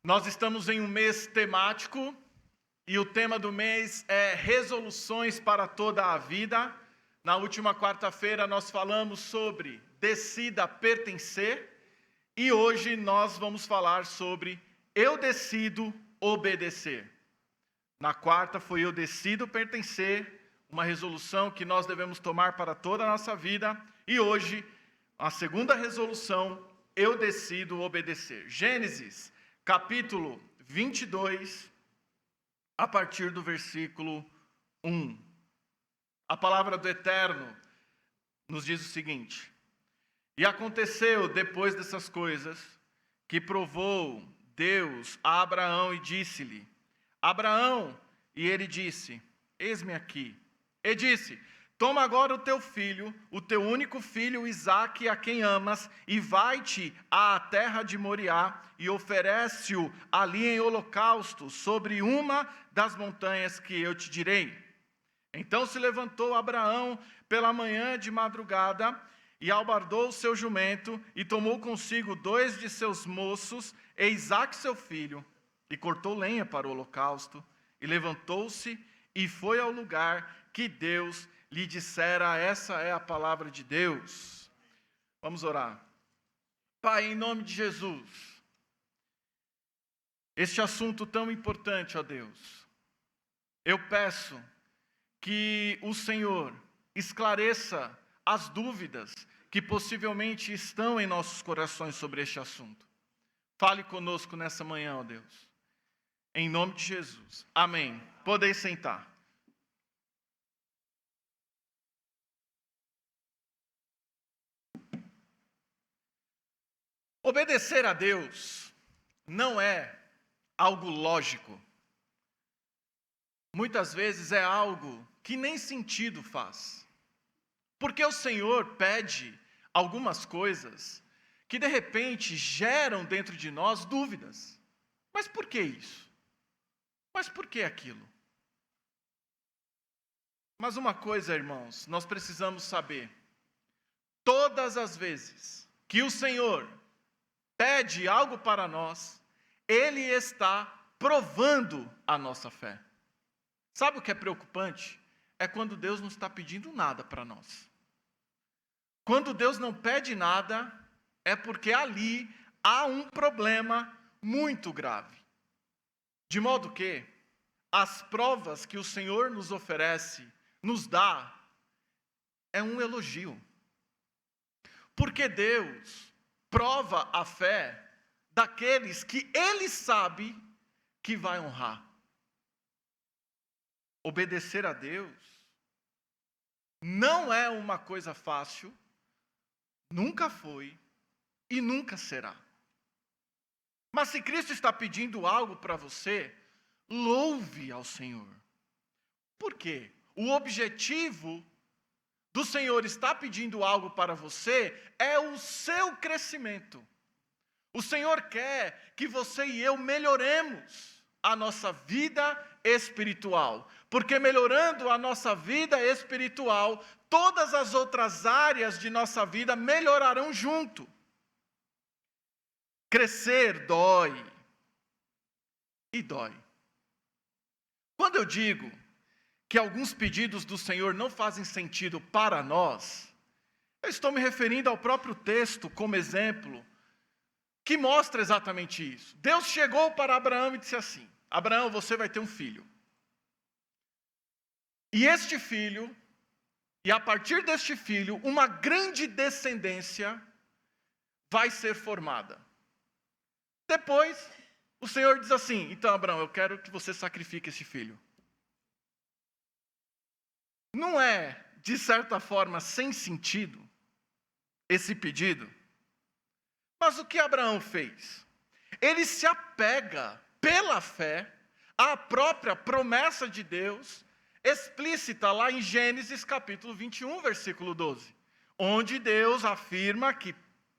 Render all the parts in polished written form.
Nós estamos em um mês temático e o tema do mês é resoluções para toda a vida. Na última quarta-feira nós falamos sobre decida pertencer e hoje nós vamos falar sobre eu decido obedecer. Na quarta foi eu decido pertencer, uma resolução que nós devemos tomar para toda a nossa vida, e hoje a segunda resolução, eu decido obedecer. Gênesis capítulo 22, a partir do versículo 1. A palavra do Eterno nos diz o seguinte: E aconteceu depois dessas coisas, que provou Deus a Abraão e disse-lhe: Abraão, e ele disse: Eis-me aqui. E disse: Toma agora o teu filho, o teu único filho Isaque, a quem amas, e vai-te à terra de Moriá, e oferece-o ali em holocausto, sobre uma das montanhas que eu te direi. Então se levantou Abraão pela manhã de madrugada, e albardou o seu jumento, e tomou consigo 2 de seus moços, e Isaque seu filho, e cortou lenha para o holocausto, e levantou-se, e foi ao lugar que Deus lhe dissera. Essa é a palavra de Deus. Vamos orar. Pai, em nome de Jesus, este assunto tão importante, ó Deus, eu peço que o Senhor esclareça as dúvidas que possivelmente estão em nossos corações sobre este assunto. Fale conosco nessa manhã, ó Deus. Em nome de Jesus. Amém. Podeis sentar. Obedecer a Deus não é algo lógico. Muitas vezes é algo que nem sentido faz. Porque o Senhor pede algumas coisas que de repente geram dentro de nós dúvidas. Mas por que isso? Mas por que aquilo? Mas uma coisa, irmãos, nós precisamos saber. Todas as vezes que o Senhor pede algo para nós, Ele está provando a nossa fé. Sabe o que é preocupante? É quando Deus não está pedindo nada para nós. Quando Deus não pede nada, é porque ali há um problema muito grave. De modo que as provas que o Senhor nos oferece, nos dá, é um elogio. Porque Deus prova a fé daqueles que Ele sabe que vai honrar. Obedecer a Deus não é uma coisa fácil, nunca foi e nunca será. Mas se Cristo está pedindo algo para você, louve ao Senhor. Por quê? O objetivo do Senhor estar pedindo algo para você é o seu crescimento. O Senhor quer que você e eu melhoremos a nossa vida espiritual. Porque melhorando a nossa vida espiritual, todas as outras áreas de nossa vida melhorarão junto. Crescer dói. E dói. Quando eu digo que alguns pedidos do Senhor não fazem sentido para nós, eu estou me referindo ao próprio texto como exemplo, que mostra exatamente isso. Deus chegou para Abraão e disse assim: Abraão, você vai ter um filho. E este filho, e a partir deste filho, uma grande descendência vai ser formada. Depois, o Senhor diz assim: então, Abraão, eu quero que você sacrifique esse filho. Não é, de certa forma, sem sentido esse pedido? Mas o que Abraão fez? Ele se apega, pela fé, à própria promessa de Deus, explícita lá em Gênesis capítulo 21, versículo 12, onde Deus afirma que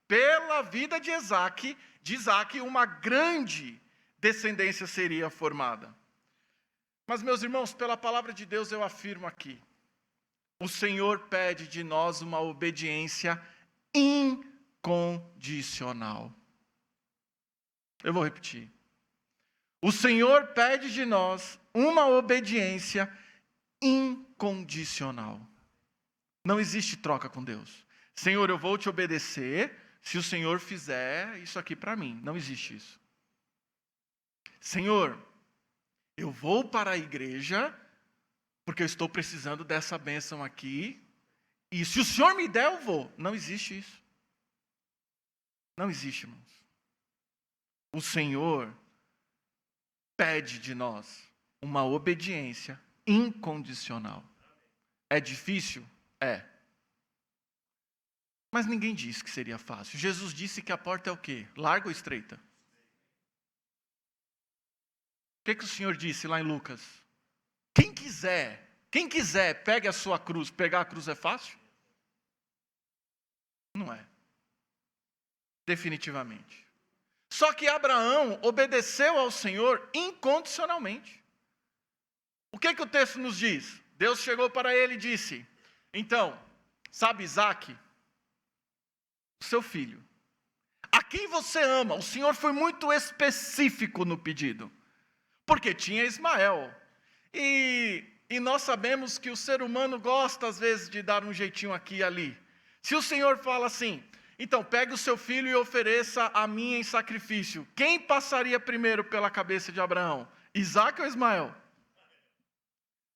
pela vida de Isaque, uma grande descendência seria formada. Mas, meus irmãos, pela palavra de Deus eu afirmo aqui, o Senhor pede de nós uma obediência incondicional. Eu vou repetir. O Senhor pede de nós uma obediência incondicional. Não existe troca com Deus. Senhor, eu vou te obedecer se o Senhor fizer isso aqui para mim. Não existe isso. Senhor, eu vou para a igreja porque eu estou precisando dessa bênção aqui. E se o Senhor me der, eu vou. Não existe isso. Não existe, irmãos. O Senhor pede de nós uma obediência incondicional. É difícil? É. Mas ninguém disse que seria fácil. Jesus disse que a porta é o quê? Larga ou estreita? O que o Senhor disse lá em Lucas? Quem quiser, pegue a sua cruz. Pegar a cruz é fácil? Não é. Definitivamente. Só que Abraão obedeceu ao Senhor incondicionalmente. O que o texto nos diz? Deus chegou para ele e disse, então, sabe Isaac? Seu filho, a quem você ama? O Senhor foi muito específico no pedido, porque tinha Ismael, e nós sabemos que o ser humano gosta às vezes de dar um jeitinho aqui e ali. Se o Senhor fala assim, então pegue o seu filho e ofereça a mim em sacrifício, quem passaria primeiro pela cabeça de Abraão? Isaac ou Ismael?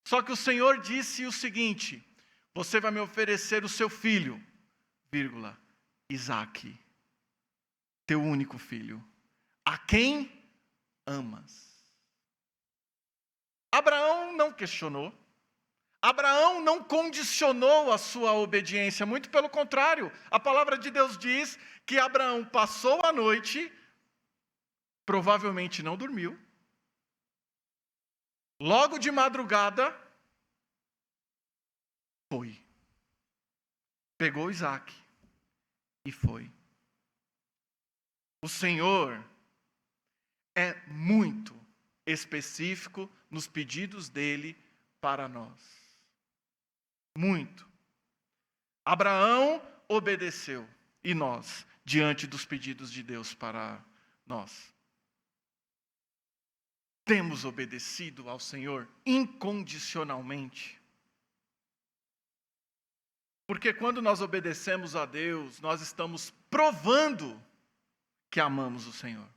Só que o Senhor disse o seguinte, você vai me oferecer o seu filho, vírgula, Isaac, teu único filho, a quem amas. Abraão não questionou, Abraão não condicionou a sua obediência, muito pelo contrário, a palavra de Deus diz que Abraão passou a noite, provavelmente não dormiu, logo de madrugada, foi, pegou Isaac, e foi. O Senhor é muito específico nos pedidos dele para nós. Muito. Abraão obedeceu. E nós, diante dos pedidos de Deus para nós? Temos obedecido ao Senhor incondicionalmente? Porque quando nós obedecemos a Deus, nós estamos provando que amamos o Senhor.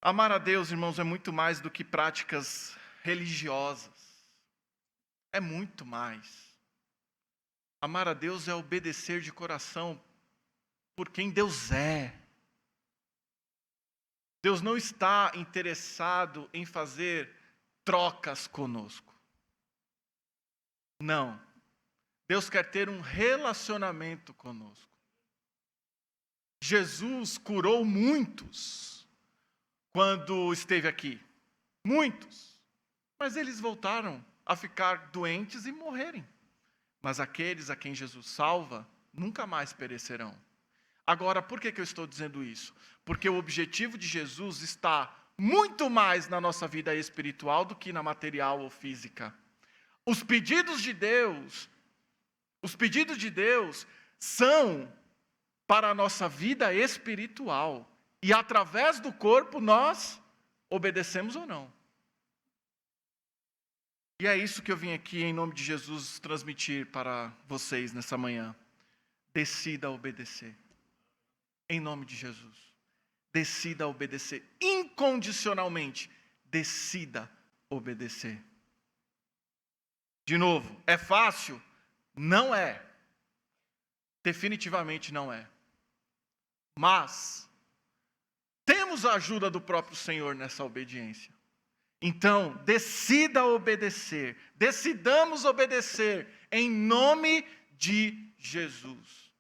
Amar a Deus, irmãos, é muito mais do que práticas religiosas. É muito mais. Amar a Deus é obedecer de coração por quem Deus é. Deus não está interessado em fazer trocas conosco. Não. Deus quer ter um relacionamento conosco. Jesus curou muitos quando esteve aqui. Muitos. Mas eles voltaram a ficar doentes e morrerem. Mas aqueles a quem Jesus salva, nunca mais perecerão. Agora, por que eu estou dizendo isso? Porque o objetivo de Jesus está muito mais na nossa vida espiritual do que na material ou física. Os pedidos de Deus são para a nossa vida espiritual. E através do corpo nós obedecemos ou não. E é isso que eu vim aqui em nome de Jesus transmitir para vocês nessa manhã. Decida obedecer. Em nome de Jesus. Decida obedecer. Incondicionalmente. Decida obedecer. De novo, é fácil? Não é. Definitivamente não é. Mas temos a ajuda do próprio Senhor nessa obediência. Então, decida obedecer. Decidamos obedecer em nome de Jesus.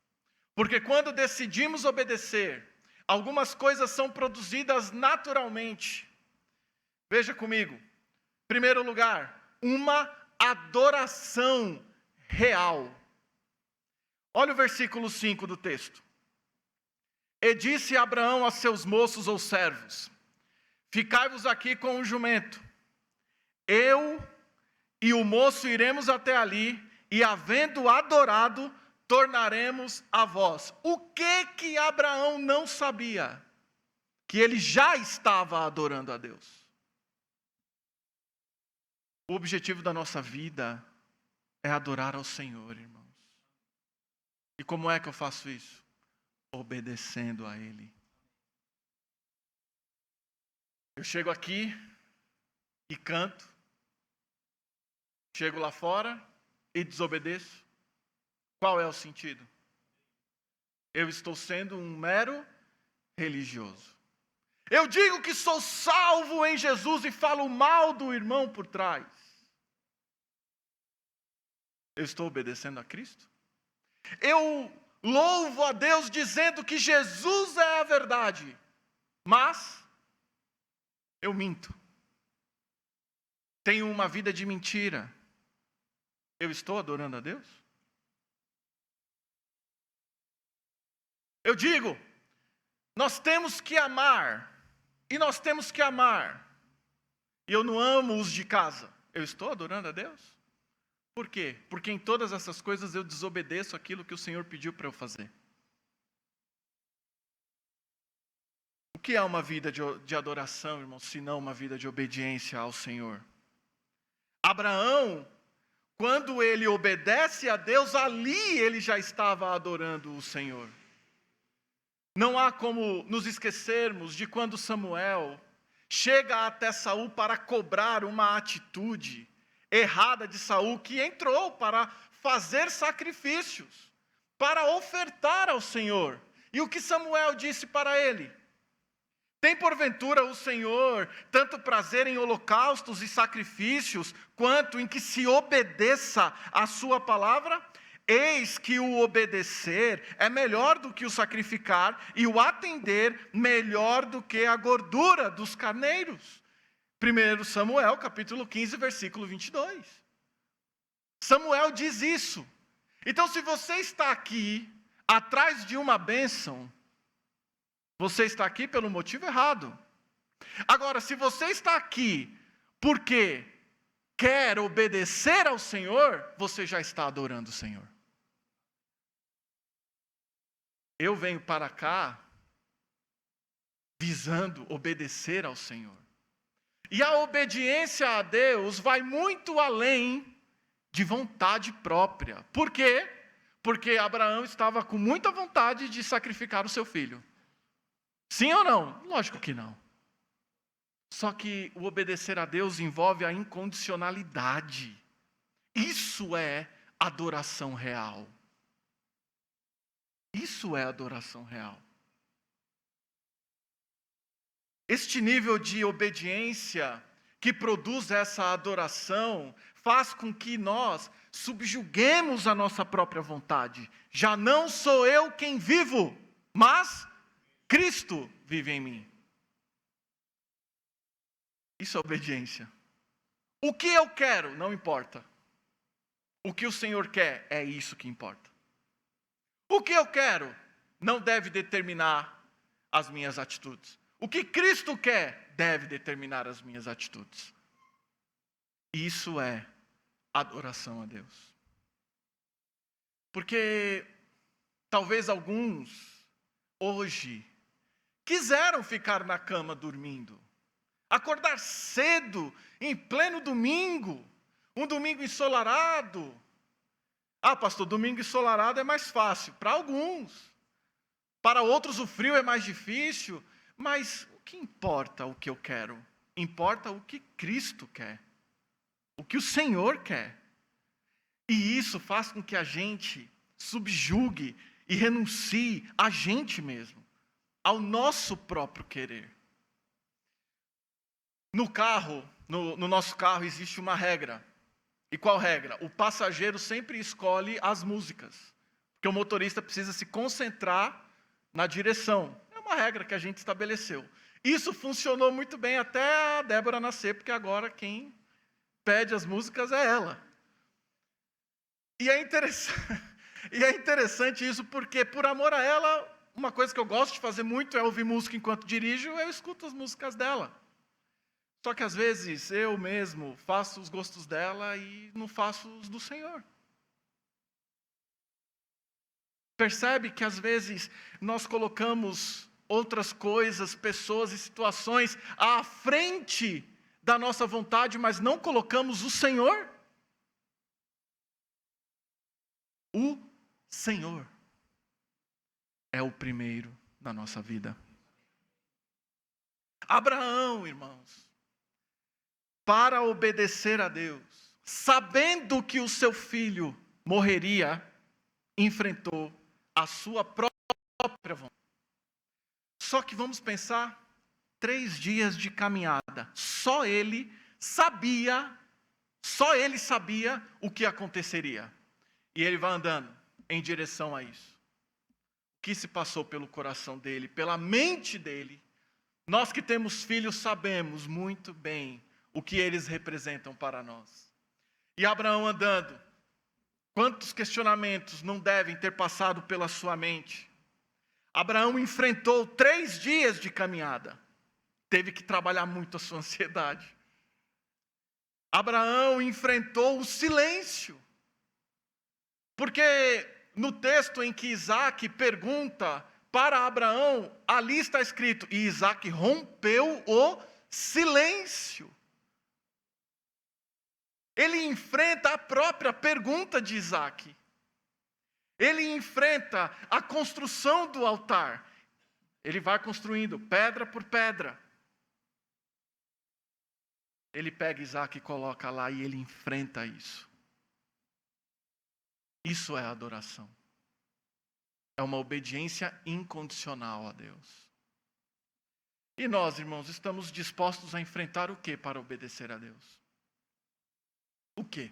Porque quando decidimos obedecer, algumas coisas são produzidas naturalmente. Veja comigo. Em primeiro lugar, uma adoração real. Olha o versículo 5 do texto. E disse Abraão a seus moços ou servos: ficai-vos aqui com o jumento. Eu e o moço iremos até ali, e havendo adorado, tornaremos a vós. O que Abraão não sabia? que ele já estava adorando a Deus. O objetivo da nossa vida é adorar ao Senhor, irmãos. E como é que eu faço isso? Obedecendo a Ele. Eu chego aqui e canto. Chego lá fora e desobedeço. Qual é o sentido? Eu estou sendo um mero religioso. Eu digo que sou salvo em Jesus e falo mal do irmão por trás. Eu estou obedecendo a Cristo? Eu louvo a Deus dizendo que Jesus é a verdade, mas eu minto. Tenho uma vida de mentira. Eu estou adorando a Deus? Eu digo, nós temos que amar, e nós temos que amar, e eu não amo os de casa. Eu estou adorando a Deus? Por quê? Porque em todas essas coisas eu desobedeço aquilo que o Senhor pediu para eu fazer. O que é uma vida de adoração, irmão, se não uma vida de obediência ao Senhor? Abraão, quando ele obedece a Deus, ali ele já estava adorando o Senhor. Não há como nos esquecermos de quando Samuel chega até Saul para cobrar uma atitude errada de Saul, que entrou para fazer sacrifícios, para ofertar ao Senhor. E o que Samuel disse para ele? Tem porventura o Senhor tanto prazer em holocaustos e sacrifícios, quanto em que se obedeça a sua palavra? Eis que o obedecer é melhor do que o sacrificar, e o atender melhor do que a gordura dos carneiros. 1 Samuel, capítulo 15, versículo 22. Samuel diz isso. Então, se você está aqui, atrás de uma bênção, você está aqui pelo motivo errado. Agora, se você está aqui porque quer obedecer ao Senhor, você já está adorando o Senhor. Eu venho para cá visando obedecer ao Senhor. E a obediência a Deus vai muito além de vontade própria. Por quê? Porque Abraão estava com muita vontade de sacrificar o seu filho. Sim ou não? Lógico que não. Só que o obedecer a Deus envolve a incondicionalidade. Isso é adoração real. Isso é adoração real. Este nível de obediência que produz essa adoração faz com que nós subjuguemos a nossa própria vontade. Já não sou eu quem vivo, mas Cristo vive em mim. Isso é obediência. O que eu quero não importa. O que o Senhor quer é isso que importa. O que eu quero não deve determinar as minhas atitudes. O que Cristo quer deve determinar as minhas atitudes. Isso é adoração a Deus. Porque talvez alguns hoje quiseram ficar na cama dormindo, acordar cedo, em pleno domingo, um domingo ensolarado. Ah, pastor, domingo ensolarado é mais fácil para alguns. Para outros o frio é mais difícil. Mas o que importa o que eu quero? Importa o que Cristo quer. O que o Senhor quer. E isso faz com que a gente subjugue e renuncie a gente mesmo, ao nosso próprio querer. No nosso carro existe uma regra. E qual regra? O passageiro sempre escolhe as músicas, porque o motorista precisa se concentrar na direção. É uma regra que a gente estabeleceu. Isso funcionou muito bem até a Débora nascer, porque agora quem pede as músicas é ela. E é interessante isso, porque por amor a ela, uma coisa que eu gosto de fazer muito é ouvir música enquanto dirijo, eu escuto as músicas dela. Só que às vezes eu mesmo faço os gostos dela e não faço os do Senhor. Percebe que às vezes nós colocamos outras coisas, pessoas e situações à frente da nossa vontade, mas não colocamos o Senhor. O Senhor é o primeiro na nossa vida. Abraão, irmãos, para obedecer a Deus, sabendo que o seu filho morreria, enfrentou a sua própria vontade. Só que vamos pensar, 3 dias de caminhada, só ele sabia o que aconteceria. E ele vai andando em direção a isso. O que se passou pelo coração dele, pela mente dele. Nós que temos filhos sabemos muito bem o que eles representam para nós. E Abraão andando, quantos questionamentos não devem ter passado pela sua mente? Abraão enfrentou 3 dias de caminhada. Teve que trabalhar muito a sua ansiedade. Abraão enfrentou o silêncio. Porque no texto em que Isaac pergunta para Abraão, ali está escrito, e Isaac rompeu o silêncio. Ele enfrenta a própria pergunta de Isaac. Ele enfrenta a construção do altar. Ele vai construindo pedra por pedra. Ele pega Isaac e coloca lá e ele enfrenta isso. Isso é adoração. É uma obediência incondicional a Deus. E nós, irmãos, estamos dispostos a enfrentar o que para obedecer a Deus? O que?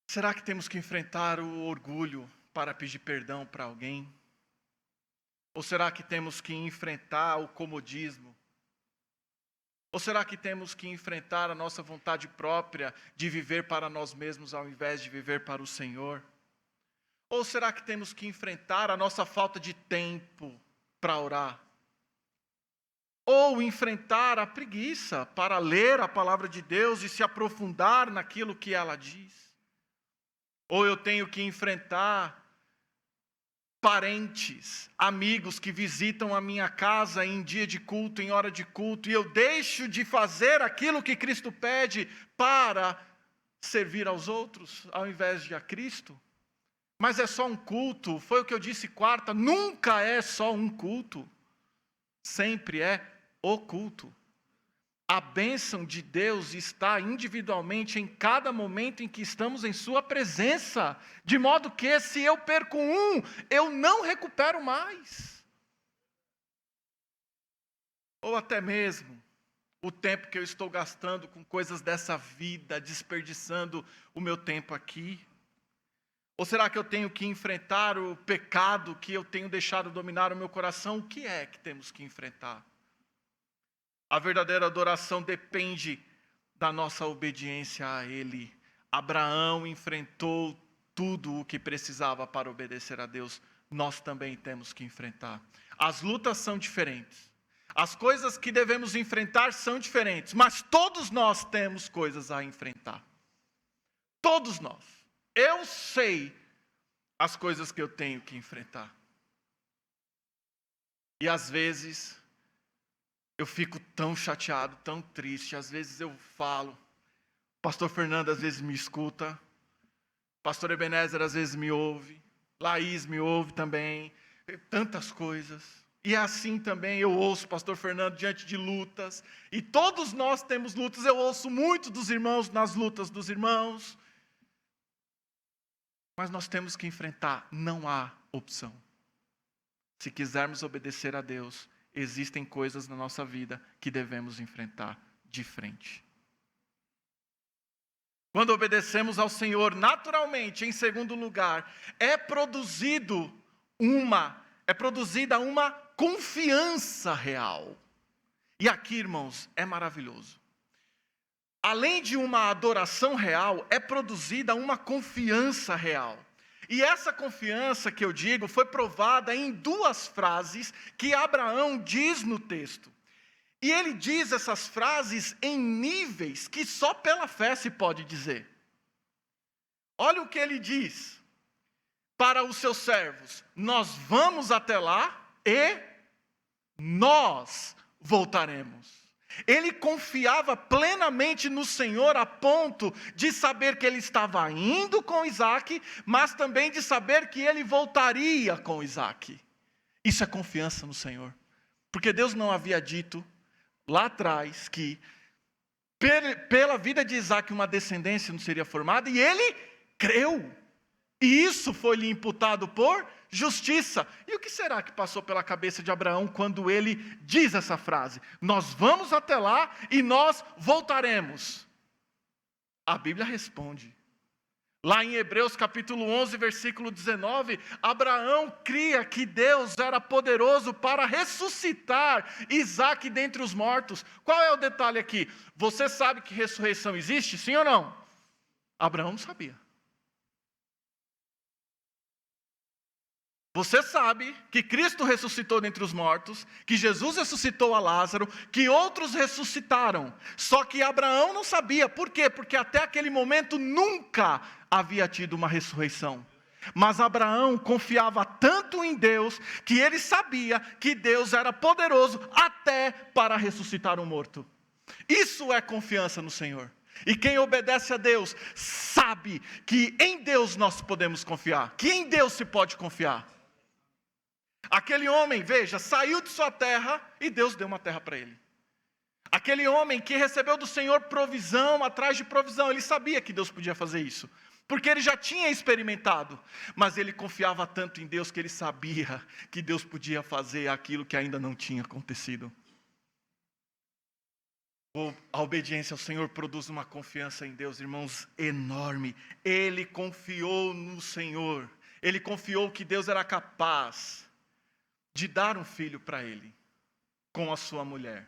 Será que temos que enfrentar o orgulho para pedir perdão para alguém? Ou será que temos que enfrentar o comodismo? Ou será que temos que enfrentar a nossa vontade própria de viver para nós mesmos ao invés de viver para o Senhor? Ou será que temos que enfrentar a nossa falta de tempo para orar? Ou enfrentar a preguiça para ler a palavra de Deus e se aprofundar naquilo que ela diz? Ou eu tenho que enfrentar parentes, amigos que visitam a minha casa em dia de culto, em hora de culto, e eu deixo de fazer aquilo que Cristo pede para servir aos outros, ao invés de a Cristo? Mas é só um culto, foi o que eu disse quarta, nunca é só um culto, sempre é o culto. A bênção de Deus está individualmente em cada momento em que estamos em sua presença, de modo que se eu perco um, eu não recupero mais. Ou até mesmo o tempo que eu estou gastando com coisas dessa vida, desperdiçando o meu tempo aqui. Ou será que eu tenho que enfrentar o pecado que eu tenho deixado dominar o meu coração? O que é que temos que enfrentar? A verdadeira adoração depende da nossa obediência a Ele. Abraão enfrentou tudo o que precisava para obedecer a Deus. Nós também temos que enfrentar. As lutas são diferentes. As coisas que devemos enfrentar são diferentes. Mas todos nós temos coisas a enfrentar. Todos nós. Eu sei as coisas que eu tenho que enfrentar. E às vezes eu fico tão chateado, tão triste. Às vezes eu falo. Pastor Fernando às vezes me escuta. Pastor Ebenezer às vezes me ouve. Laís me ouve também. Tantas coisas. E assim também eu ouço Pastor Fernando diante de lutas. E todos nós temos lutas. Eu ouço muito dos irmãos nas lutas dos irmãos. Mas nós temos que enfrentar. Não há opção. Se quisermos obedecer a Deus, existem coisas na nossa vida que devemos enfrentar de frente. Quando obedecemos ao Senhor, naturalmente, em segundo lugar, é produzida uma confiança real. E aqui, irmãos, é maravilhoso. Além de uma adoração real, é produzida uma confiança real. E essa confiança que eu digo foi provada em 2 frases que Abraão diz no texto. E ele diz essas frases em níveis que só pela fé se pode dizer. Olha o que ele diz para os seus servos: nós vamos até lá e nós voltaremos. Ele confiava plenamente no Senhor a ponto de saber que ele estava indo com Isaac, mas também de saber que ele voltaria com Isaac. Isso é confiança no Senhor. Porque Deus não havia dito lá atrás que pela vida de Isaac uma descendência não seria formada, e ele creu. E isso foi lhe imputado por justiça. E o que será que passou pela cabeça de Abraão quando ele diz essa frase? Nós vamos até lá e nós voltaremos. A Bíblia responde. Lá em Hebreus capítulo 11, versículo 19, Abraão cria que Deus era poderoso para ressuscitar Isaac dentre os mortos. Qual é o detalhe aqui? Você sabe que ressurreição existe, sim ou não? Abraão não sabia. Você sabe que Cristo ressuscitou dentre os mortos, que Jesus ressuscitou a Lázaro, que outros ressuscitaram. Só que Abraão não sabia. Por quê? Porque até aquele momento nunca havia tido uma ressurreição. Mas Abraão confiava tanto em Deus, que ele sabia que Deus era poderoso até para ressuscitar um morto. Isso é confiança no Senhor. E quem obedece a Deus, sabe que em Deus nós podemos confiar. Que em Deus se pode confiar. Aquele homem, veja, saiu de sua terra e Deus deu uma terra para ele. Aquele homem que recebeu do Senhor provisão atrás de provisão, ele sabia que Deus podia fazer isso, porque ele já tinha experimentado, mas ele confiava tanto em Deus que ele sabia que Deus podia fazer aquilo que ainda não tinha acontecido. A obediência ao Senhor produz uma confiança em Deus, irmãos, enorme. Ele confiou no Senhor, ele confiou que Deus era capaz de dar um filho para ele, com a sua mulher.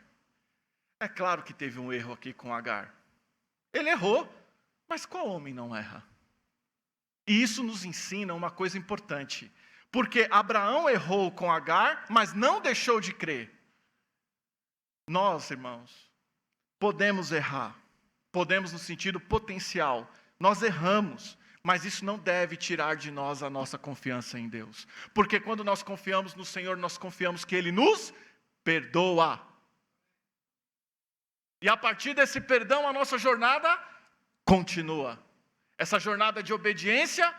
É claro que teve um erro aqui com Agar. Ele errou, mas qual homem não erra? E isso nos ensina uma coisa importante. Porque Abraão errou com Agar, mas não deixou de crer. Nós, irmãos, podemos errar. Podemos no sentido potencial. Nós erramos. Mas isso não deve tirar de nós a nossa confiança em Deus. Porque quando nós confiamos no Senhor, nós confiamos que Ele nos perdoa. E a partir desse perdão, a nossa jornada continua. Essa jornada de obediência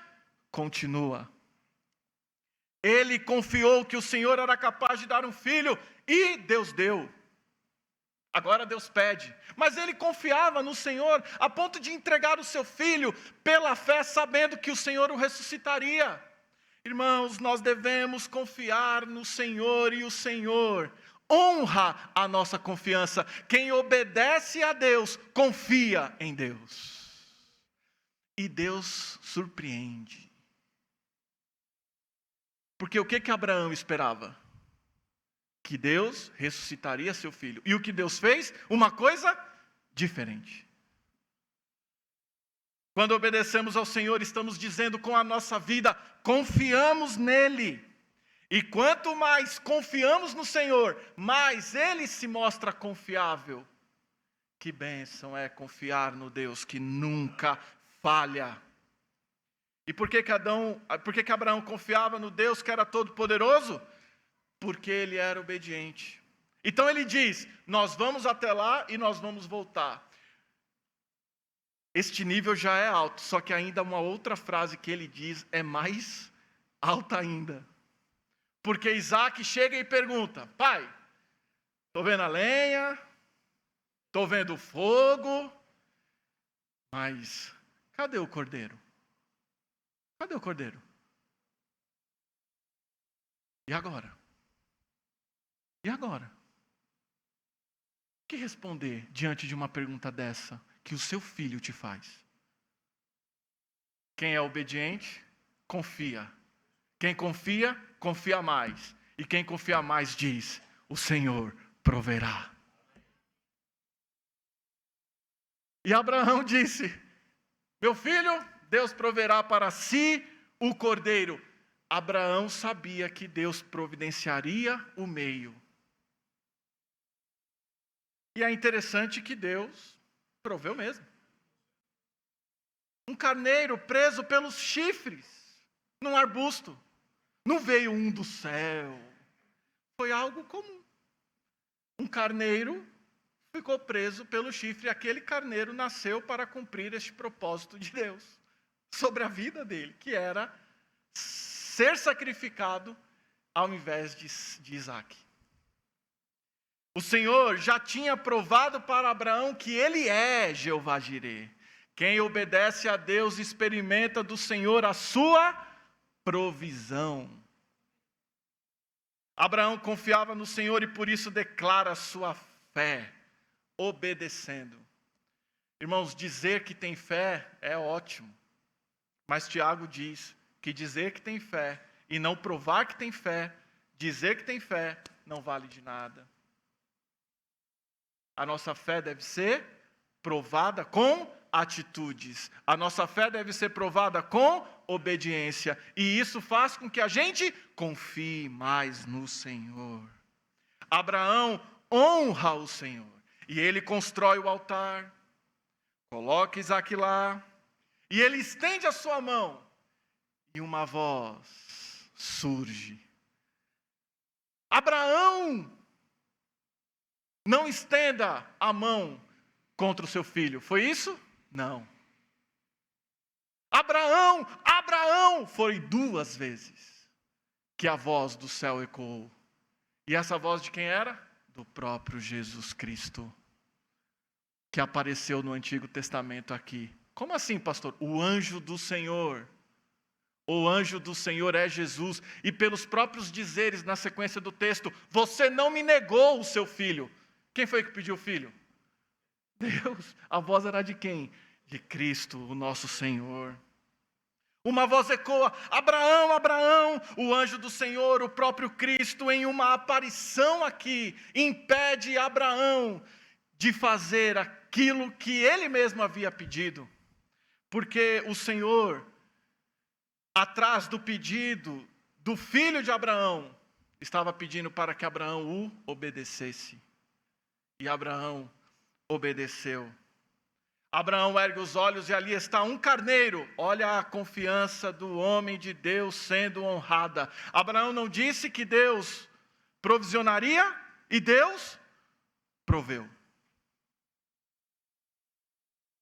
continua. Ele confiou que o Senhor era capaz de dar um filho e Deus deu. Agora Deus pede, mas ele confiava no Senhor a ponto de entregar o seu filho pela fé, sabendo que o Senhor o ressuscitaria. Irmãos, nós devemos confiar no Senhor e o Senhor honra a nossa confiança. Quem obedece a Deus, confia em Deus. E Deus surpreende. Porque o que Abraão esperava? Que Deus ressuscitaria seu filho. E o que Deus fez? Uma coisa diferente. Quando obedecemos ao Senhor, estamos dizendo com a nossa vida, confiamos nele. E quanto mais confiamos no Senhor, mais Ele se mostra confiável. Que bênção é confiar no Deus que nunca falha. E por que Abraão confiava no Deus que era todo-poderoso? Porque ele era obediente. Então ele diz, nós vamos até lá e nós vamos voltar. Este nível já é alto, só que ainda uma outra frase que ele diz é mais alta ainda. Porque Isaac chega e pergunta, pai, estou vendo a lenha, estou vendo o fogo, mas cadê o cordeiro? Cadê o cordeiro? E agora? E agora? O que responder diante de uma pergunta dessa que o seu filho te faz? Quem é obediente, confia. Quem confia, confia mais. E quem confia mais diz, o Senhor proverá. E Abraão disse, meu filho, Deus proverá para si o cordeiro. Abraão sabia que Deus providenciaria o meio. E é interessante que Deus proveu mesmo. Um carneiro preso pelos chifres, num arbusto. Não veio um do céu. Foi algo comum. Um carneiro ficou preso pelo chifre. Aquele carneiro nasceu para cumprir este propósito de Deus sobre a vida dele, que era ser sacrificado ao invés de Isaac. O Senhor já tinha provado para Abraão que ele é Jeová Jireh. Quem obedece a Deus experimenta do Senhor a sua provisão. Abraão confiava no Senhor e por isso declara a sua fé, obedecendo. Irmãos, dizer que tem fé é ótimo, mas Tiago diz que dizer que tem fé e não provar que tem fé, dizer que tem fé, não vale de nada. A nossa fé deve ser provada com atitudes. A nossa fé deve ser provada com obediência. E isso faz com que a gente confie mais no Senhor. Abraão honra o Senhor. E ele constrói o altar. Coloca Isaac lá. E ele estende a sua mão. E uma voz surge. Abraão, não estenda a mão contra o seu filho. Foi isso? Não. Abraão, Abraão! Foi 2 vezes que a voz do céu ecoou. E essa voz de quem era? Do próprio Jesus Cristo, que apareceu no Antigo Testamento aqui. Como assim, pastor? O anjo do Senhor. O anjo do Senhor é Jesus. E pelos próprios dizeres na sequência do texto, você não me negou o seu filho. Quem foi que pediu o filho? Deus. A voz era de quem? De Cristo, o nosso Senhor. Uma voz ecoa: Abraão, Abraão. O anjo do Senhor, o próprio Cristo, em uma aparição aqui, impede Abraão de fazer aquilo que ele mesmo havia pedido. Porque o Senhor, atrás do pedido do filho de Abraão, estava pedindo para que Abraão o obedecesse. E Abraão obedeceu. Abraão ergue os olhos e ali está um carneiro. Olha a confiança do homem de Deus sendo honrada. Abraão não disse que Deus provisionaria e Deus proveu.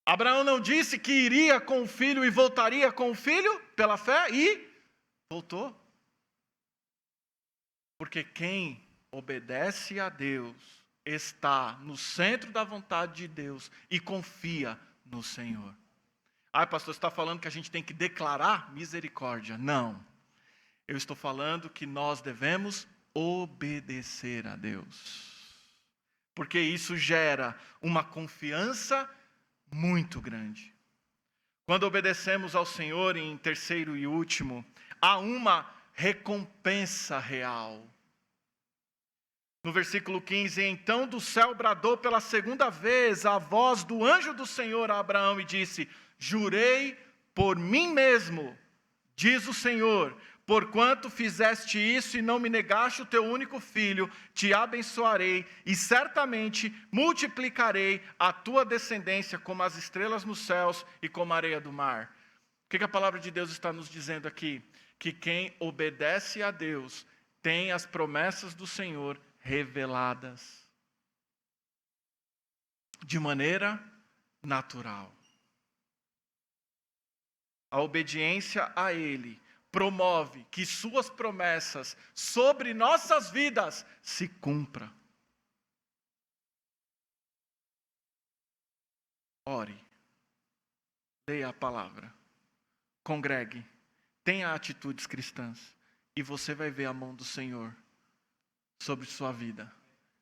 Abraão não disse que iria com o filho e voltaria com o filho pela fé e voltou. Porque quem obedece a Deus está no centro da vontade de Deus e confia no Senhor. Pastor, você está falando que a gente tem que declarar misericórdia? Não. Eu estou falando que nós devemos obedecer a Deus. Porque isso gera uma confiança muito grande. Quando obedecemos ao Senhor, em terceiro e último, há uma recompensa real. No versículo 15, então do céu bradou pela segunda vez a voz do anjo do Senhor a Abraão e disse: jurei por mim mesmo, diz o Senhor, porquanto fizeste isso e não me negaste o teu único filho, te abençoarei e certamente multiplicarei a tua descendência como as estrelas nos céus e como a areia do mar. O que a palavra de Deus está nos dizendo aqui? Que quem obedece a Deus tem as promessas do Senhor reveladas de maneira natural. A obediência a Ele promove que suas promessas sobre nossas vidas se cumpram. Ore, leia a palavra, congregue, tenha atitudes cristãs e você vai ver a mão do Senhor sobre sua vida.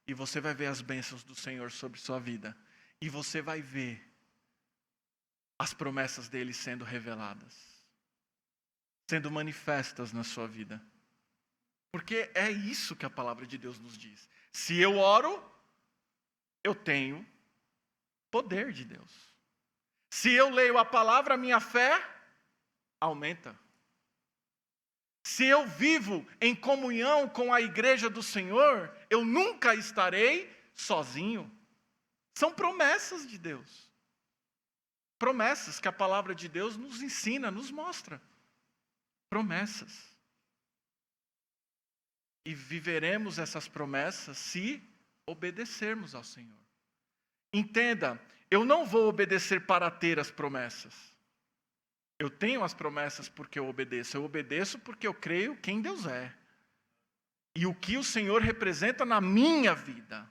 E você vai ver as bênçãos do Senhor sobre sua vida. E você vai ver as promessas dele sendo reveladas, sendo manifestas na sua vida. Porque é isso que a palavra de Deus nos diz. Se eu oro, eu tenho poder de Deus. Se eu leio a palavra, a minha fé aumenta. Se eu vivo em comunhão com a igreja do Senhor, eu nunca estarei sozinho. São promessas de Deus. Promessas que a palavra de Deus nos ensina, nos mostra. Promessas. e viveremos essas promessas se obedecermos ao Senhor. Entenda, eu não vou obedecer para ter as promessas. Eu tenho as promessas porque eu obedeço porque eu creio quem Deus é. E o que o Senhor representa na minha vida.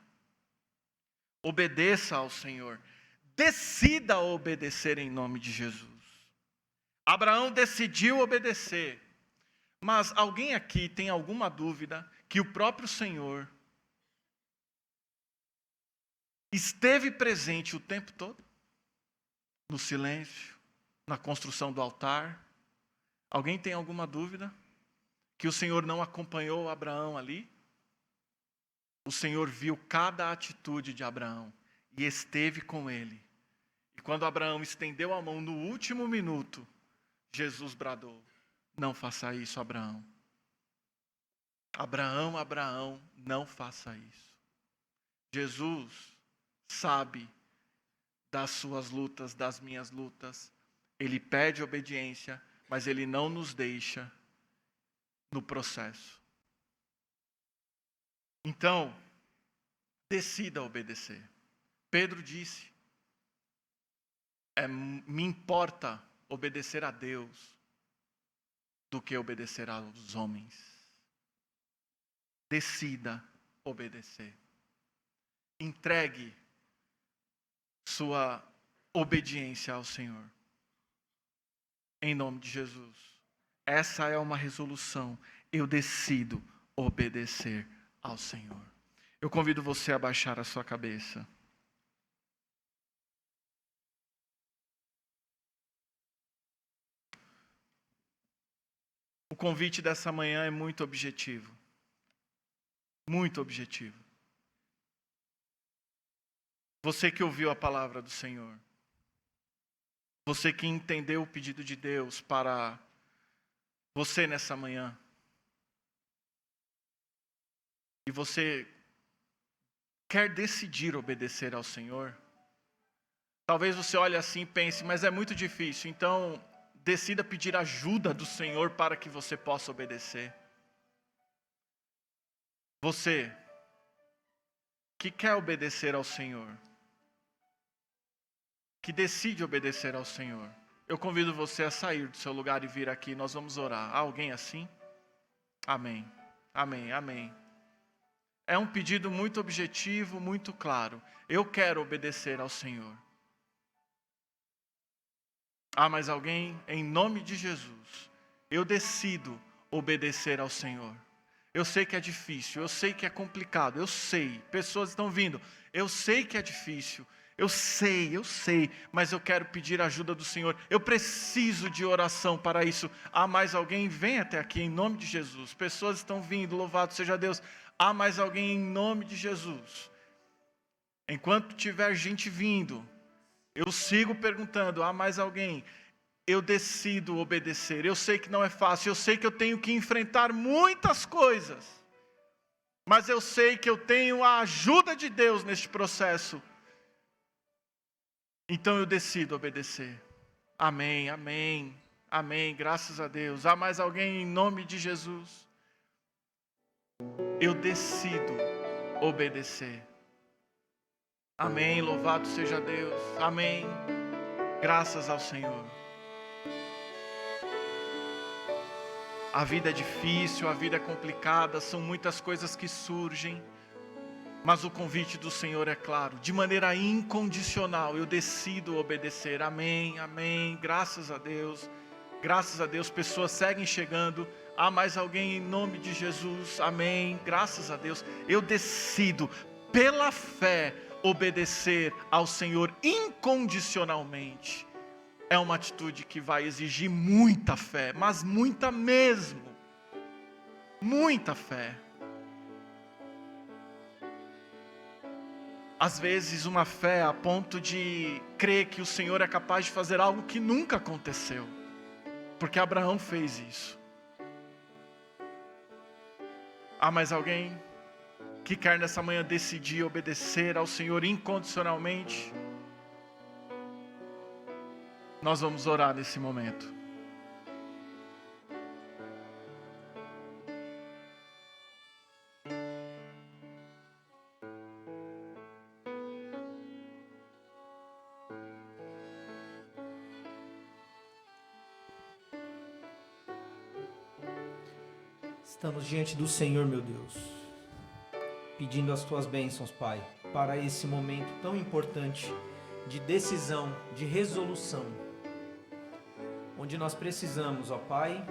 Obedeça ao Senhor. Decida obedecer em nome de Jesus. Abraão decidiu obedecer. Mas alguém aqui tem alguma dúvida que o próprio Senhor esteve presente o tempo todo? No silêncio, na construção do altar? Alguém tem alguma dúvida? Que o Senhor não acompanhou Abraão ali? O Senhor viu cada atitude de Abraão e esteve com ele. E quando Abraão estendeu a mão no último minuto, Jesus bradou: não faça isso, Abraão. Abraão, Abraão, não faça isso. Jesus sabe das suas lutas, das minhas lutas. Ele pede obediência, mas Ele não nos deixa no processo. Então, decida obedecer. Pedro disse: me importa obedecer a Deus do que obedecer aos homens. Decida obedecer. Entregue sua obediência ao Senhor. Em nome de Jesus. Essa é uma resolução. Eu decido obedecer ao Senhor. Eu convido você a baixar a sua cabeça. O convite dessa manhã é muito objetivo. Muito objetivo. Você que ouviu a palavra do Senhor. Você que entendeu o pedido de Deus para você nessa manhã. E você quer decidir obedecer ao Senhor. Talvez você olhe assim e pense, mas é muito difícil. Então, decida pedir ajuda do Senhor para que você possa obedecer. Você que quer obedecer ao Senhor, que decide obedecer ao Senhor, eu convido você a sair do seu lugar e vir aqui. Nós vamos orar. Há alguém assim? Amém. Amém. Amém. É um pedido muito objetivo, muito claro. Eu quero obedecer ao Senhor. Há mais alguém? Em nome de Jesus, eu decido obedecer ao Senhor. Eu sei que é difícil, eu sei que é complicado, eu sei. Pessoas estão vindo, eu sei que é difícil. Eu sei, mas eu quero pedir a ajuda do Senhor. Eu preciso de oração para isso. Há mais alguém? Vem até aqui em nome de Jesus. Pessoas estão vindo, louvado seja Deus. Há mais alguém em nome de Jesus? Enquanto tiver gente vindo, eu sigo perguntando, há mais alguém? Eu decido obedecer. Eu sei que não é fácil, eu sei que eu tenho que enfrentar muitas coisas. Mas eu sei que eu tenho a ajuda de Deus neste processo. Então eu decido obedecer. Amém, amém, amém, graças a Deus. Há mais alguém em nome de Jesus? Eu decido obedecer. Amém, louvado seja Deus. Amém, graças ao Senhor. A vida é difícil, a vida é complicada, são muitas coisas que surgem. Mas o convite do Senhor é claro, de maneira incondicional, eu decido obedecer. Amém, amém, graças a Deus, pessoas seguem chegando. Há mais alguém em nome de Jesus? Amém, graças a Deus. Eu decido, pela fé, obedecer ao Senhor incondicionalmente. É uma atitude que vai exigir muita fé, mas muita mesmo, muita fé. Às vezes uma fé a ponto de crer que o Senhor é capaz de fazer algo que nunca aconteceu. Porque Abraão fez isso. Há mais alguém que quer nessa manhã decidir obedecer ao Senhor incondicionalmente? Nós vamos orar nesse momento. Estamos diante do Senhor, meu Deus, pedindo as tuas bênçãos, Pai, para esse momento tão importante de decisão, de resolução, onde nós precisamos, ó Pai,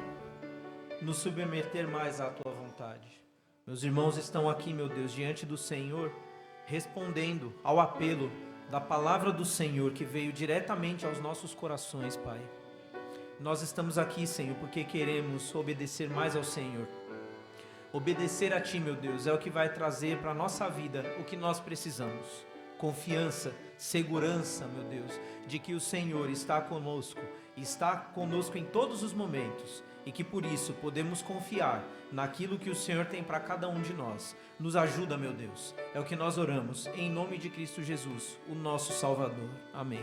nos submeter mais à tua vontade. Meus irmãos estão aqui, meu Deus, diante do Senhor, respondendo ao apelo da palavra do Senhor que veio diretamente aos nossos corações, Pai. Nós estamos aqui, Senhor, porque queremos obedecer mais ao Senhor. Obedecer a Ti, meu Deus, é o que vai trazer para a nossa vida o que nós precisamos. Confiança, segurança, meu Deus, de que o Senhor está conosco em todos os momentos e que por isso podemos confiar naquilo que o Senhor tem para cada um de nós. Nos ajuda, meu Deus, é o que nós oramos, em nome de Cristo Jesus, o nosso Salvador. Amém.